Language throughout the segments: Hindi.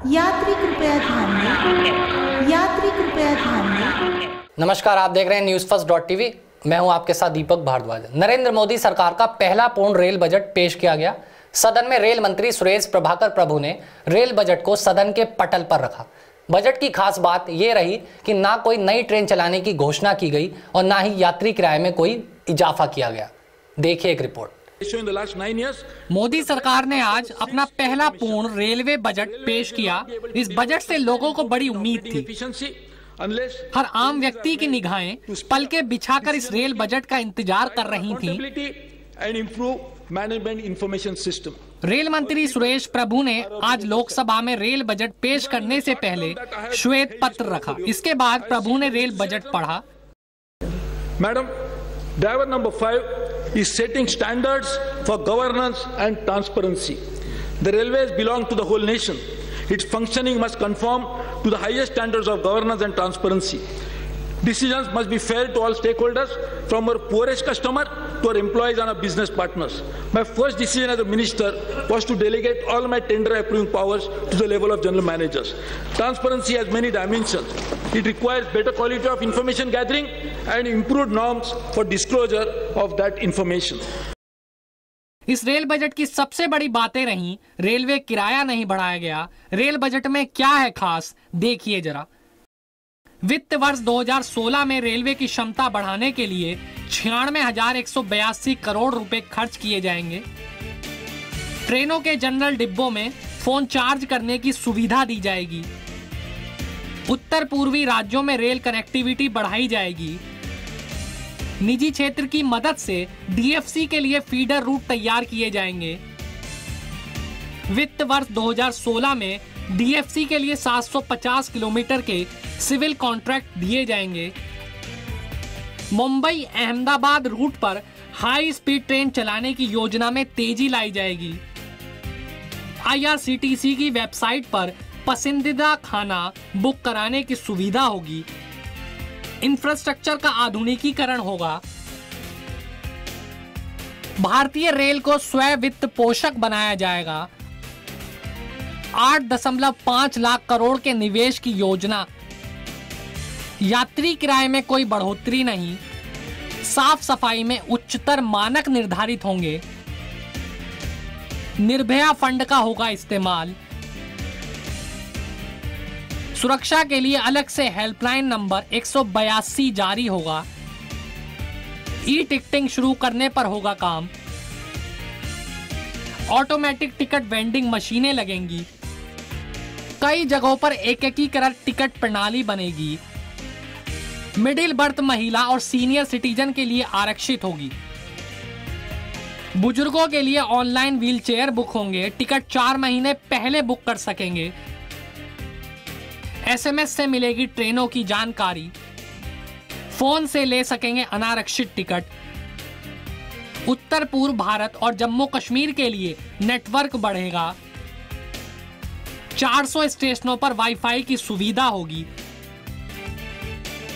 यात्री कृपया ध्यान दें। यात्री कृपया ध्यान दें। नमस्कार, आप देख रहे हैं newsfirst.tv। मैं हूं आपके साथ दीपक भारद्वाज। नरेंद्र मोदी सरकार का पहला पूर्ण रेल बजट पेश किया गया। सदन में रेल मंत्री सुरेश प्रभाकर प्रभु ने रेल बजट को सदन के पटल पर रखा। बजट की खास बात यह रही कि ना कोई नई ट्रेन चलाने की घोषणा की गई और ना ही यात्री किराए में कोई इजाफा किया गया। देखिए एक रिपोर्ट। मोदी सरकार ने आज अपना पहला पूर्ण रेलवे बजट पेश किया। इस बजट से लोगों को बड़ी उम्मीद थी। हर आम व्यक्ति की निगाहें पलके बिछाकर इस रेल बजट का इंतजार कर रही थीं। रेल मंत्री सुरेश प्रभु ने आज लोकसभा में रेल बजट पेश करने से पहले श्वेत पत्र रखा। इसके बाद प्रभु ने रेल बजट पढ़ा। Madam, driver number 5 is setting standards for governance and transparency. The railways belong to the whole nation. Its functioning must conform to the highest standards of governance and transparency. Decisions must be fair to all stakeholders, from our poorest customer to our employees and our business partners. My first decision as a minister was to delegate all my tender approving powers to the level of general managers. Transparency has many dimensions. It requires better quality of information gathering and improved norms for disclosure of that information. इस रेल बजट की सबसे बड़ी बातें रहीं, रेलवे किराया नहीं बढ़ाया गया। रेल बजट में क्या है खास, देखिए जरा। वित्त वर्ष 2016 में रेलवे की क्षमता बढ़ाने के लिए 96,182 करोड़ रुपए खर्च किए जाएंगे। ट्रेनों के जनरल डिब्बों में फोन चार्ज करने की सुविधा दी जाएगी। उत्तर पूर्वी राज्यों में रेल कनेक्टिविटी बढ़ाई जाएगी। निजी क्षेत्र की मदद से डीएफसी के लिए फीडर रूट तैयार किए जाएंगे। वित्त वर्ष 2016 में डीएफसी के लिए 750 किलोमीटर के सिविल कॉन्ट्रैक्ट दिए जाएंगे। मुंबई अहमदाबाद रूट पर हाई स्पीड ट्रेन चलाने की योजना में तेजी लाई जाएगी। आईआरसीटीसी की वेबसाइट पर पसंदीदा खाना बुक कराने की सुविधा होगी। इंफ्रास्ट्रक्चर का आधुनिकीकरण होगा। भारतीय रेल को स्वयं वित्त पोषक बनाया जाएगा। 8.5 लाख करोड़ के निवेश की योजना। यात्री किराए में कोई बढ़ोतरी नहीं। साफ सफाई में उच्चतर मानक निर्धारित होंगे। निर्भया फंड का होगा इस्तेमाल। सुरक्षा के लिए अलग से हेल्पलाइन नंबर 182 जारी होगा। ई टिकटिंग शुरू करने पर होगा काम। ऑटोमेटिक टिकट वेंडिंग मशीनें लगेंगी। कई जगहों पर एकीकृत टिकट प्रणाली बनेगी। मिडिल बर्थ महिला और सीनियर सिटीजन के लिए आरक्षित होगी। बुजुर्गों के लिए ऑनलाइन व्हीलचेयर बुक होंगे। टिकट 4 महीने पहले बुक कर सकेंगे। एसएमएस से मिलेगी ट्रेनों की जानकारी। फोन से ले सकेंगे अनारक्षित टिकट। उत्तर पूर्व भारत और जम्मू कश्मीर के लिए नेटवर्क बढ़ेगा। 400 स्टेशनों पर वाईफाई की सुविधा होगी।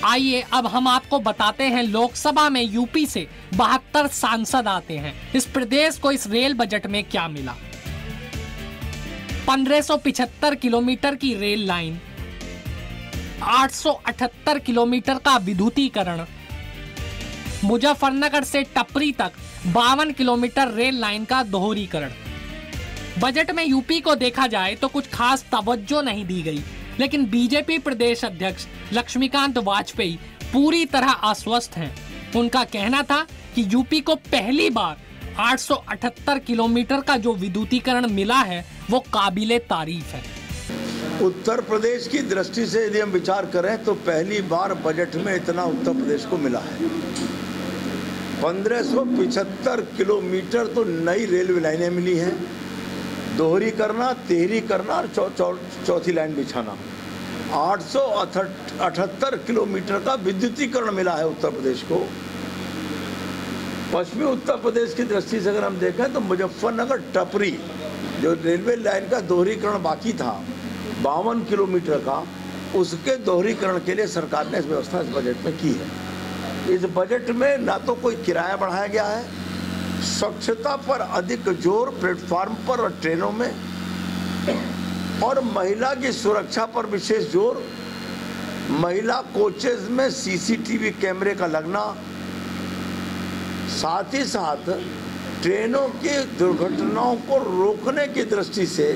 आइए अब हम आपको बताते हैं लोकसभा में यूपी से 72 सांसद आते हैं। इस प्रदेश को इस रेल बजट में क्या मिला। 1575 किलोमीटर की रेल लाइन, 878 किलोमीटर का विद्युतीकरण, मुजफ्फरनगर से टपरी तक 52 किलोमीटर रेल लाइन का दोहरीकरण। बजट में यूपी को देखा जाए तो कुछ खास तवज्जो नहीं दी गई, लेकिन बीजेपी प्रदेश अध्यक्ष लक्ष्मीकांत वाजपेयी पूरी तरह आश्वस्त हैं। उनका कहना था कि यूपी को पहली बार 878 किलोमीटर का जो विद्युतीकरण मिला है वो काबिले तारीफ है। उत्तर प्रदेश की दृष्टि से यदि हम विचार करें तो पहली बार बजट में इतना उत्तर प्रदेश को मिला है। 1575 किलोमीटर तो नई रेलवे लाइनें मिली हैं। दोहरी करना, तेहरी करना और चौथी लाइन बिछाना। 878 किलोमीटर का विद्युतीकरण मिला है उत्तर प्रदेश को। पश्चिमी उत्तर प्रदेश की दृष्टि से अगर हम देखें तो मुजफ्फरनगर टपरी जो रेलवे लाइन का दोहरीकरण बाकी था 52 किलोमीटर का, उसके दोहरीकरण के लिए सरकार ने इस व्यवस्था इस बजट में की है। इस बजट में ना तो कोई किराया बढ़ाया गया है, स्वच्छता पर अधिक जोर प्लेटफार्म पर और ट्रेनों में, और महिला की सुरक्षा पर विशेष जोर, महिला कोचेज में सीसीटीवी कैमरे का लगना, साथ ही साथ ट्रेनों की दुर्घटनाओं को रोकने की दृष्टि से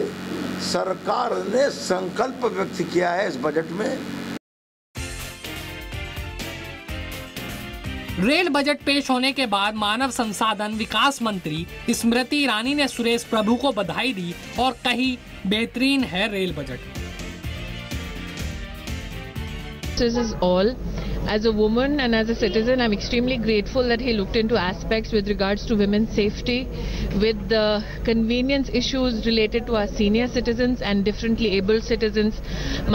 सरकार ने संकल्प व्यक्त किया है इस बजट में। रेल बजट पेश होने के बाद मानव संसाधन विकास मंत्री स्मृति ईरानी ने सुरेश प्रभु को बधाई दी और कही, बेहतरीन है rail budget. This is all. As a woman and as a citizen, I'm extremely grateful that he looked into aspects with regards to women's safety, with the convenience issues related to our senior citizens and differently abled citizens.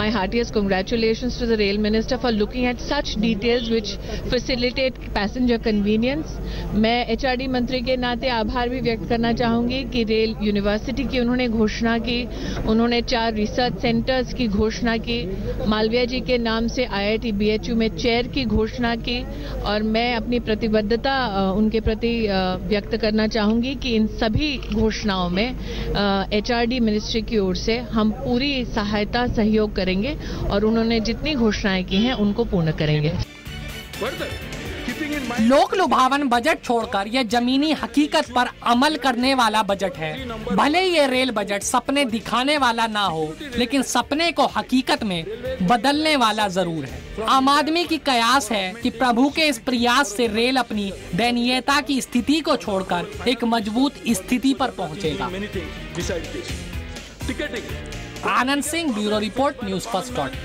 My heartiest congratulations to the Rail Minister for looking at such details which facilitate passenger convenience. मैं HRD मंत्री के नाते आभार भी व्यक्त करना चाहूँगी कि रेल यूनिवर्सिटी की उन्होंने घोषणा की, उन्होंने 4 रिसर्च सेंटर्स की घोषणा की, मालवीय जी के नाम से IIT BHU में चेयर की घोषणा की, और मैं अपनी प्रतिबद्धता उनके प्रति व्यक्त करना चाहूँगी कि इन सभी घोषणाओं में HRD मिनिस्ट्री की ओर से हम पूरी सहायता सहयोग करेंगे और उन्होंने जितनी घोषणाएं की हैं उनको पूर्ण करेंगे। लोक लुभावन बजट छोड़कर यह जमीनी हकीकत पर अमल करने वाला बजट है। भले ये रेल बजट सपने दिखाने वाला ना हो, लेकिन सपने को हकीकत में बदलने वाला जरूर है। आम आदमी की कयास है कि प्रभु के इस प्रयास से रेल अपनी दयनीयता की स्थिति को छोड़कर एक मजबूत स्थिति पर पहुंचेगा। Anand Singh, bureau report, news फर्स्ट.tv।